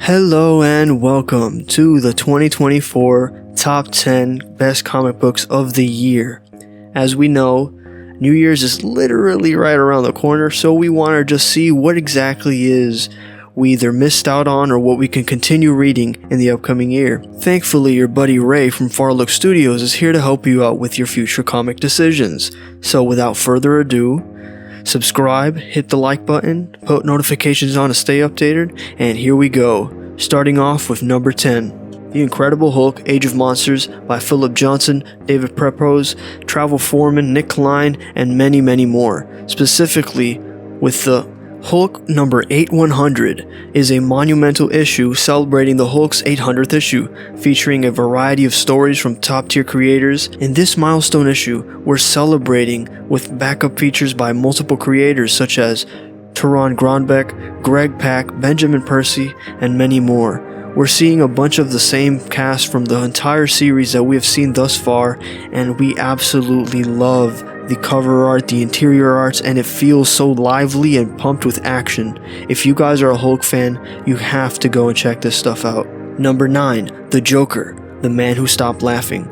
Hello and welcome to the 2024 Top 10 Best Comic Books of the Year. As we know, New Year's is literally right around the corner, so we want to just see what exactly is we either missed out on or what we can continue reading in the upcoming year. Thankfully, your buddy Ray from Farlook Studios is here to help you out with your future comic decisions. So without further ado, subscribe, hit the like button, put notifications on to stay updated, and here we go. Starting off with number 10, The Incredible Hulk, Age of Monsters by Philip Johnson, David Prepose, Travel Foreman, Nick Klein, and many, many more. Specifically, with the Hulk number 8100 is a monumental issue celebrating the Hulk's 800th issue, featuring a variety of stories from top-tier creators. In this milestone issue, we're celebrating with backup features by multiple creators such as Teron Grondbeck, Greg Pak, Benjamin Percy, and many more. We're seeing a bunch of the same cast from the entire series that we have seen thus far, and we absolutely love the cover art, the interior arts, and it feels so lively and pumped with action. If you guys are a Hulk fan, you have to go and check this stuff out. Number 9, The Joker, The Man Who Stopped Laughing.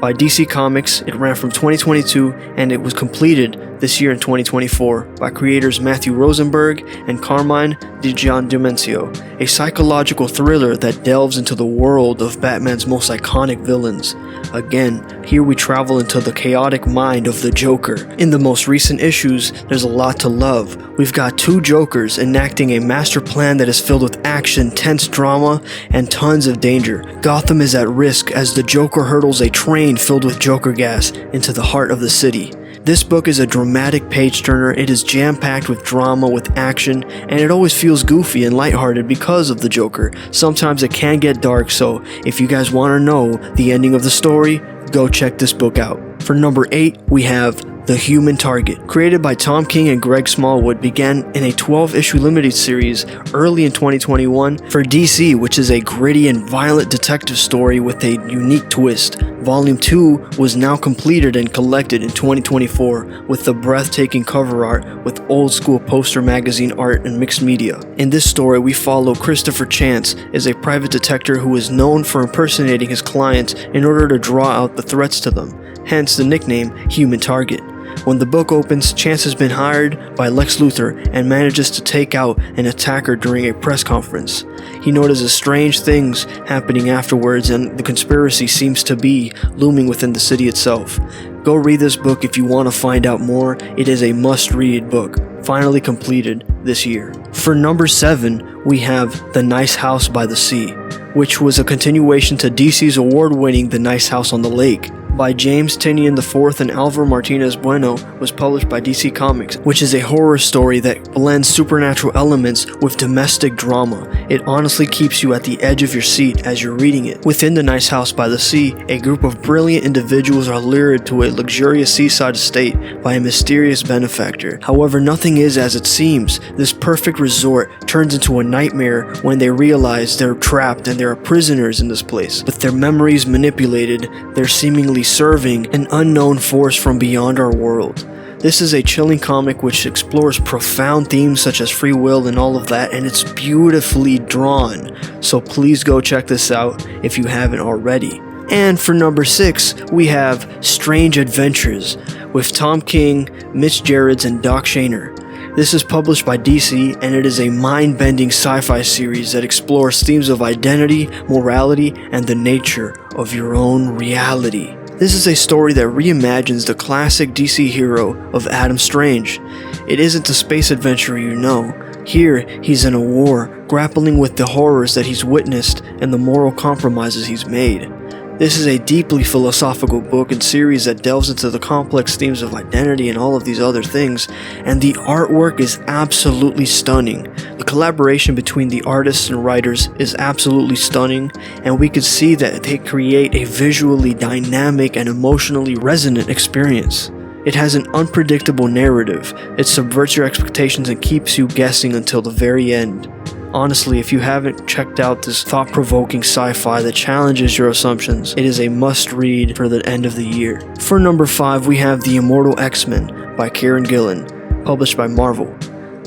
By DC Comics, it ran from 2022 and it was completed this year in 2024 by creators Matthew Rosenberg and Carmine Di Giandomenico, a psychological thriller that delves into the world of Batman's most iconic villains. Again, here we travel into the chaotic mind of the Joker. In the most recent issues, there's a lot to love. We've got two Jokers enacting a master plan that is filled with action, tense drama, and tons of danger. Gotham is at risk as the Joker hurdles a train filled with Joker gas into the heart of the city. This book is a dramatic page-turner. It is jam-packed with drama, with action, and it always feels goofy and lighthearted because of the Joker. Sometimes it can get dark, so if you guys want to know the ending of the story, go check this book out. For number 8, we have The Human Target. Created by Tom King and Greg Smallwood, began in a 12-issue limited series early in 2021 for DC, which is a gritty and violent detective story with a unique twist. Volume 2 was now completed and collected in 2024 with the breathtaking cover art with old-school poster magazine art and mixed media. In this story, we follow Christopher Chance as a private detective who is known for impersonating his clients in order to draw out the threats to them, hence the nickname Human Target. When the book opens, Chance has been hired by Lex Luthor and manages to take out an attacker during a press conference. He notices strange things happening afterwards, and the conspiracy seems to be looming within the city itself. Go read this book if you want to find out more. It is a must-read book, finally completed this year. For number 7, we have The Nice House by the Sea, which was a continuation to DC's award-winning The Nice House on the Lake. By James Tynion IV and Alvaro Martinez Bueno, was published by DC Comics, which is a horror story that blends supernatural elements with domestic drama. It honestly keeps you at the edge of your seat as you're reading it. Within The Nice House by the Sea, a group of brilliant individuals are lured to a luxurious seaside estate by a mysterious benefactor. However, nothing is as it seems. This perfect resort turns into a nightmare when they realize they're trapped and they're prisoners in this place. With their memories manipulated, they're seemingly serving an unknown force from beyond our world. This is a chilling comic which explores profound themes such as free will and all of that, and it's beautifully drawn. So please go check this out if you haven't already. And for number 6, we have Strange Adventures with Tom King, Mitch Gerads, and Doc Shaner. This is published by DC, and it is a mind-bending sci-fi series that explores themes of identity, morality, and the nature of your own reality. This is a story that reimagines the classic DC hero of Adam Strange. It isn't the space adventurer you know. Here, he's in a war, grappling with the horrors that he's witnessed and the moral compromises he's made. This is a deeply philosophical book and series that delves into the complex themes of identity and all of these other things, and the artwork is absolutely stunning. The collaboration between the artists and writers is absolutely stunning, and we can see that they create a visually dynamic and emotionally resonant experience. It has an unpredictable narrative. It subverts your expectations and keeps you guessing until the very end. Honestly, if you haven't checked out this thought-provoking sci-fi that challenges your assumptions, it is a must-read for the end of the year. For number 5, we have The Immortal XMen by Kieran Gillen, published by Marvel.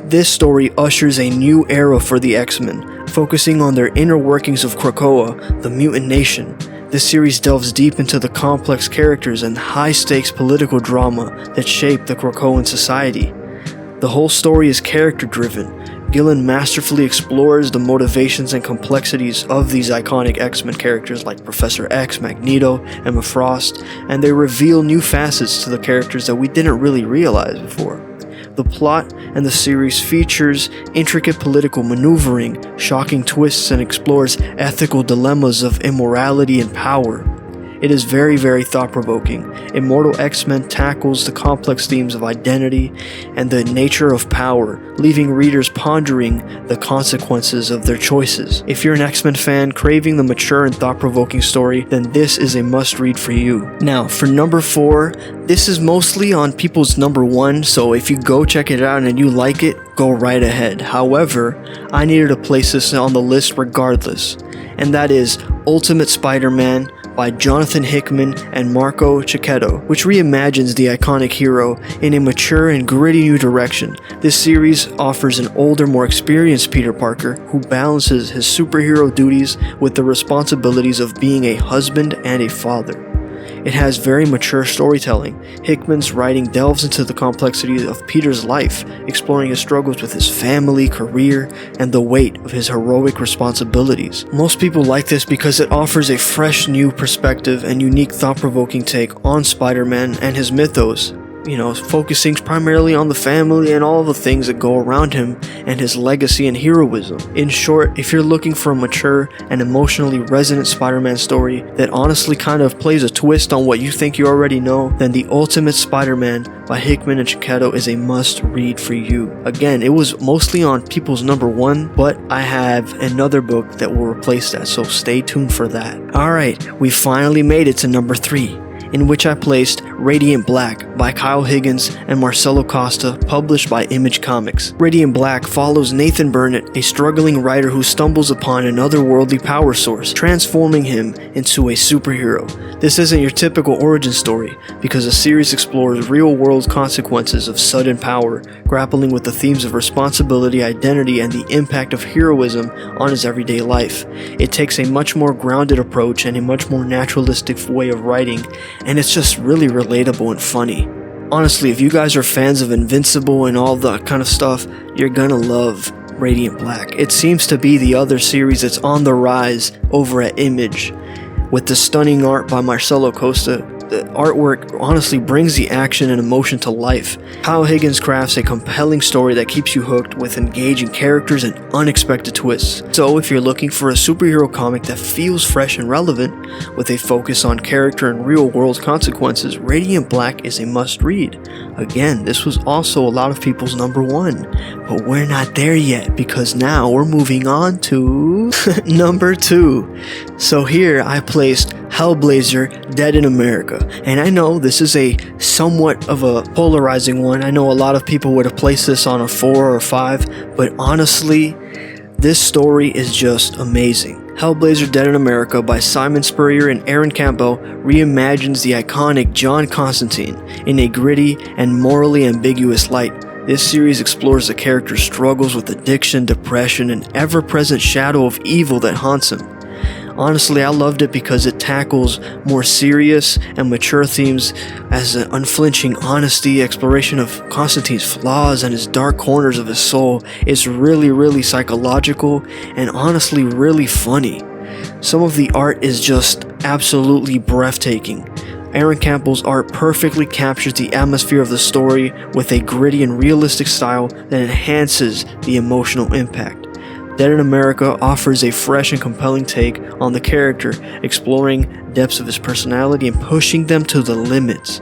This story ushers a new era for the X-Men, Focusing on their inner workings of Krakoa, the mutant nation, this series delves deep into the complex characters and high-stakes political drama that shape the Krakoan society. The whole story is character-driven. Gillen masterfully explores the motivations and complexities of these iconic X-Men characters like Professor X, Magneto, Emma Frost, and they reveal new facets to the characters that we didn't really realize before. The plot and the series features intricate political maneuvering, shocking twists, and explores ethical dilemmas of immorality and power. It is very, very thought-provoking. Immortal XMen tackles the complex themes of identity and the nature of power, leaving readers pondering the consequences of their choices. If you're an X-Men fan craving the mature and thought-provoking story, then this is a must-read for you. Now, for number 4, this is mostly on people's number 1, so if you go check it out and you like it, go right ahead. However, I needed to place this on the list regardless, and that is Ultimate Spider-Man by Jonathan Hickman and Marco Checchetto, which reimagines the iconic hero in a mature and gritty new direction. This series offers an older, more experienced Peter Parker who balances his superhero duties with the responsibilities of being a husband and a father. It has very mature storytelling. Hickman's writing delves into the complexities of Peter's life, exploring his struggles with his family, career, and the weight of his heroic responsibilities. Most people like this because it offers a fresh new perspective and unique thought-provoking take on Spider-Man and his mythos. Focusing primarily on the family and all the things that go around him and his legacy and heroism. In short, if you're looking for a mature and emotionally resonant Spider-Man story that honestly kind of plays a twist on what you think you already know, then The Ultimate Spider-Man by Hickman and Checchetto is a must-read for you. Again, it was mostly on people's number 1, but I have another book that will replace that, so stay tuned for that. Alright, we finally made it to number 3. In which I placed Radiant Black by Kyle Higgins and Marcelo Costa, published by Image Comics. Radiant Black follows Nathan Burnett, a struggling writer who stumbles upon an otherworldly power source, transforming him into a superhero. This isn't your typical origin story, because the series explores real-world consequences of sudden power, grappling with the themes of responsibility, identity, and the impact of heroism on his everyday life. It takes a much more grounded approach and a much more naturalistic way of writing, and it's just really relatable and funny. Honestly, if you guys are fans of Invincible and all that kind of stuff, you're gonna love Radiant Black. It seems to be the other series that's on the rise over at Image. With the stunning art by Marcelo Costa, the artwork honestly brings the action and emotion to life. Kyle Higgins crafts a compelling story that keeps you hooked with engaging characters and unexpected twists. So if you're looking for a superhero comic that feels fresh and relevant, with a focus on character and real-world consequences, Radiant Black is a must-read. Again, this was also a lot of people's number 1, but we're not there yet because now we're moving on to number 2. So here I placed Hellblazer Dead in America, and I know this is a somewhat of a polarizing one. I know a lot of people would have placed this on a 4 or 5, but honestly, this story is just amazing. Hellblazer Dead in America by Simon Spurrier and Aaron Campbell reimagines the iconic John Constantine in a gritty and morally ambiguous light. This series explores the character's struggles with addiction, depression, and ever-present shadow of evil that haunts him. Honestly, I loved it because it tackles more serious and mature themes as an unflinching honesty, exploration of Constantine's flaws and his dark corners of his soul. It's really psychological and honestly really funny. Some of the art is just absolutely breathtaking. Aaron Campbell's art perfectly captures the atmosphere of the story with a gritty and realistic style that enhances the emotional impact. Dead in America offers a fresh and compelling take on the character, exploring depths of his personality and pushing them to the limits.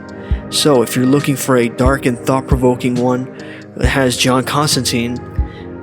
So if you're looking for a dark and thought-provoking one that has John Constantine,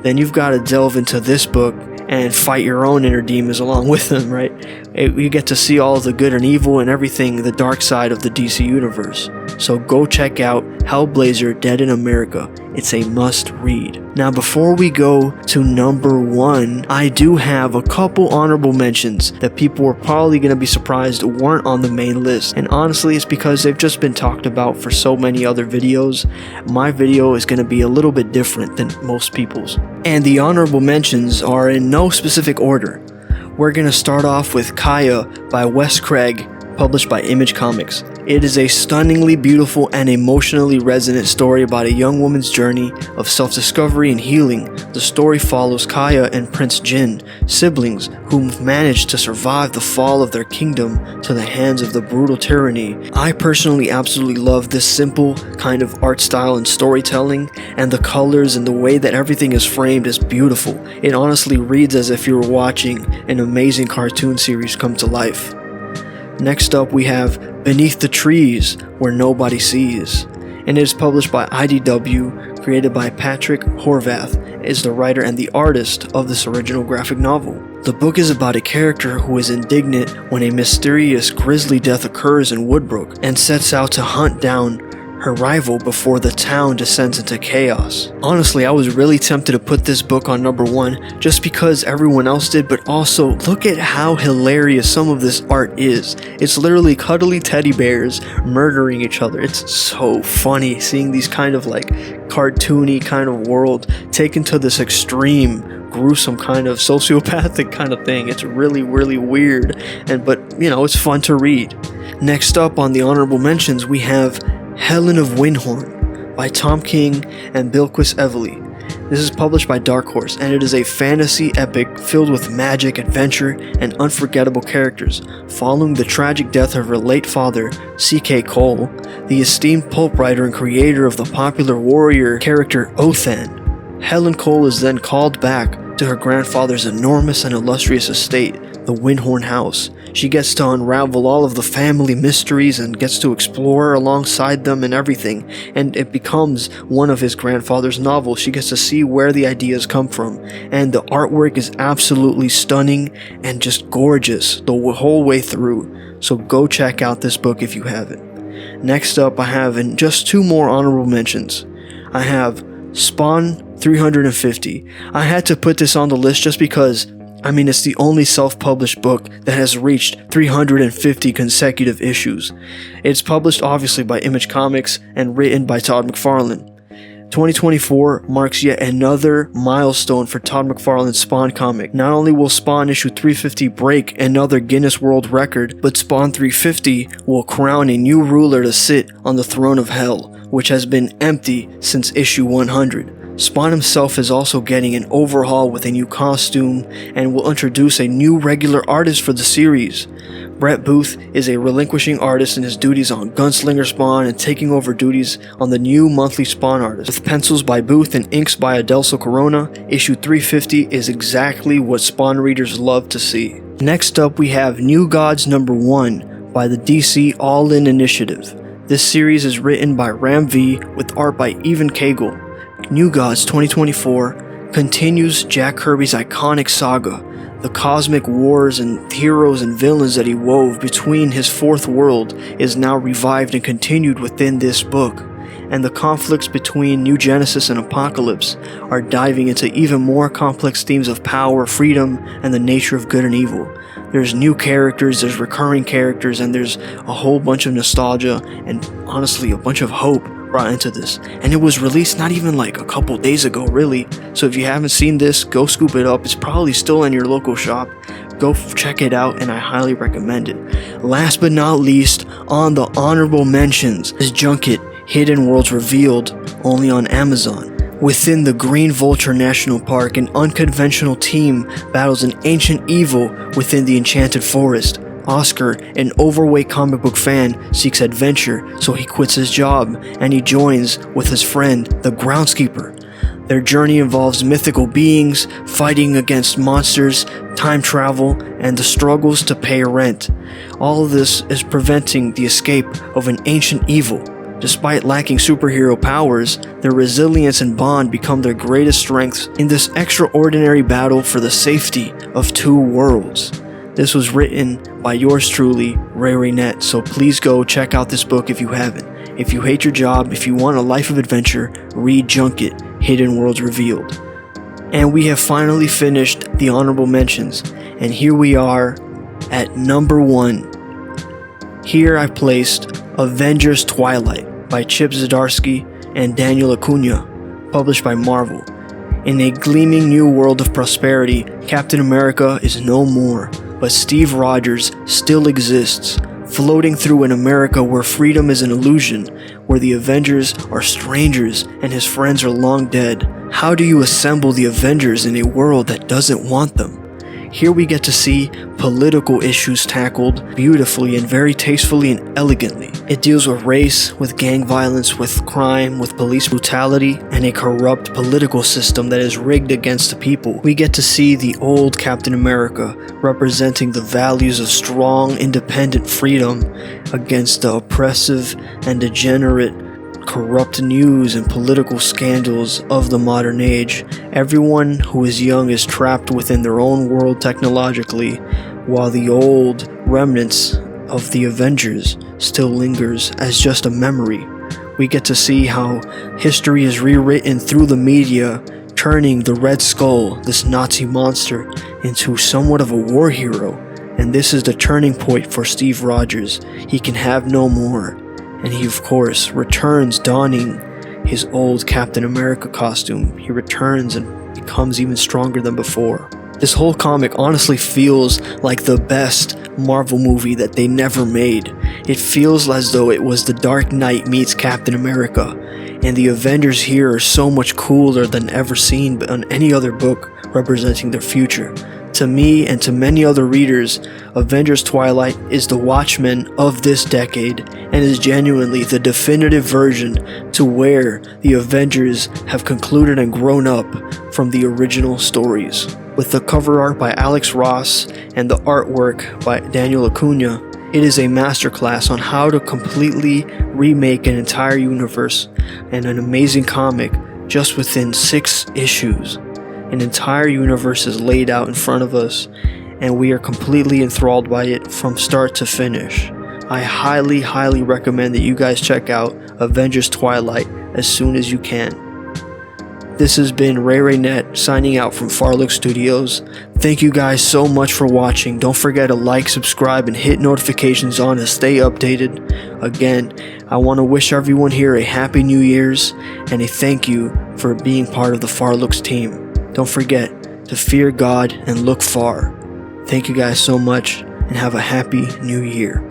then you've got to delve into this book and fight your own inner demons along with them, right? You get to see all the good and evil and everything, the dark side of the DC universe. So go check out Hellblazer Dead in America It's a must read. Now before we go to number 1, I do have a couple honorable mentions that people were probably going to be surprised weren't on the main list. And honestly, it's because they've just been talked about for so many other videos. My video is going to be a little bit different than most people's. And the honorable mentions are in no specific order. We're going to start off with Kaya by Wes Craig, published by Image Comics. It is a stunningly beautiful and emotionally resonant story about a young woman's journey of self-discovery and healing. The story follows Kaya and Prince Jin, siblings who've managed to survive the fall of their kingdom to the hands of the brutal tyranny. I personally absolutely love this simple kind of art style and storytelling, and the colors and the way that everything is framed is beautiful. It honestly reads as if you were watching an amazing cartoon series come to life. Next up we have Beneath the Trees Where Nobody Sees, and it is published by IDW, created by Patrick Horvath, is the writer and the artist of this original graphic novel. The book is about a character who is indignant when a mysterious grisly death occurs in Woodbrook and sets out to hunt down her rival before the town descends into chaos. Honestly, I was really tempted to put this book on number 1 just because everyone else did, but also look at how hilarious some of this art is. It's literally cuddly teddy bears murdering each other. It's so funny seeing these kind of like cartoony kind of world taken to this extreme, gruesome kind of sociopathic kind of thing. It's really weird, but you know, it's fun to read. Next up on the honorable mentions we have Helen of Windhorn by Tom King and Bilquis Evely. This is published by Dark Horse, and it is a fantasy epic filled with magic, adventure, and unforgettable characters. Following the tragic death of her late father, C.K. Cole, the esteemed pulp writer and creator of the popular warrior character Othan, Helen Cole is then called back to her grandfather's enormous and illustrious estate, the Windhorn House. She gets to unravel all of the family mysteries and gets to explore alongside them and everything, and it becomes one of his grandfather's novels. She gets to see where the ideas come from, and the artwork is absolutely stunning and just gorgeous the whole way through. So go check out this book if you haven't. Next up, I have in just 2 more honorable mentions. I have Spawn 350. I had to put this on the list just because it's the only self-published book that has reached 350 consecutive issues. It's published obviously by Image Comics and written by Todd McFarlane. 2024 marks yet another milestone for Todd McFarlane's Spawn comic. Not only will Spawn issue 350 break another Guinness World Record, but Spawn 350 will crown a new ruler to sit on the throne of hell, which has been empty since issue 100. Spawn himself is also getting an overhaul with a new costume and will introduce a new regular artist for the series. Brett Booth is a relinquishing artist in his duties on Gunslinger Spawn and taking over duties on the new monthly Spawn artist. With pencils by Booth and inks by Adelso Corona, issue 350 is exactly what Spawn readers love to see. Next up we have New Gods number 1 by the DC All-In Initiative. This series is written by Ram V with art by Evan Cagle. New Gods 2024 continues Jack Kirby's iconic saga. The cosmic wars and heroes and villains that he wove between his 4th world is now revived and continued within this book. And the conflicts between New Genesis and Apocalypse are diving into even more complex themes of power, freedom, and the nature of good and evil. There's new characters, there's recurring characters, and there's a whole bunch of nostalgia and honestly a bunch of hope brought into this. And it was released not even like a couple days ago really, so if you haven't seen this, go scoop it up. It's probably still in your local shop. Go check it out, and I highly recommend it. Last but not least, on the honorable mentions is Junkit Hidden Worlds Revealed, only on Amazon. Within the Green Vulture National Park, an unconventional team battles an ancient evil within the Enchanted Forest. Oscar, an overweight comic book fan, seeks adventure, so he quits his job and he joins with his friend, the Groundskeeper. Their journey involves mythical beings, fighting against monsters, time travel, and the struggles to pay rent. All of this is preventing the escape of an ancient evil. Despite lacking superhero powers, their resilience and bond become their greatest strengths in this extraordinary battle for the safety of 2 worlds. This was written by yours truly, Ray Raynette, so please go check out this book if you haven't. If you hate your job, if you want a life of adventure, read Junkit, Hidden Worlds Revealed. And we have finally finished the honorable mentions, and here we are at number 1. Here I placed Avengers Twilight by Chip Zdarsky and Daniel Acuna, published by Marvel. In a gleaming new world of prosperity, Captain America is no more, but Steve Rogers still exists, floating through an America where freedom is an illusion, where the Avengers are strangers and his friends are long dead. How do you assemble the Avengers in a world that doesn't want them? Here we get to see political issues tackled beautifully and very tastefully and elegantly. It deals with race, with gang violence, with crime, with police brutality, and a corrupt political system that is rigged against the people. We get to see the old Captain America representing the values of strong, independent freedom against the oppressive and degenerate corrupt news and political scandals of the modern age. Everyone who is young is trapped within their own world technologically, while the old remnants of the Avengers still lingers as just a memory. We get to see how history is rewritten through the media, turning the Red Skull, this Nazi monster, into somewhat of a war hero. And this is the turning point for Steve Rogers. He can have no more. And he, of course, returns donning his old Captain America costume. He returns and becomes even stronger than before. This whole comic honestly feels like the best Marvel movie that they never made. It feels as though it was The Dark Knight meets Captain America. And the Avengers here are so much cooler than ever seen on any other book representing their future. To me and to many other readers, Avengers Twilight is the Watchmen of this decade and is genuinely the definitive version to where the Avengers have concluded and grown up from the original stories. With the cover art by Alex Ross and the artwork by Daniel Acuna, it is a masterclass on how to completely remake an entire universe and an amazing comic just within 6 issues. An entire universe is laid out in front of us, and we are completely enthralled by it from start to finish. I highly recommend that you guys check out Avengers Twilight as soon as you can. This has been RayRayNet signing out from Farlook Studios. Thank you guys so much for watching. Don't forget to like, subscribe, and hit notifications on to stay updated. Again, I want to wish everyone here a Happy New Year's and a thank you for being part of the Farlooks team. Don't forget to fear God and look far. Thank you guys so much and have a Happy New Year.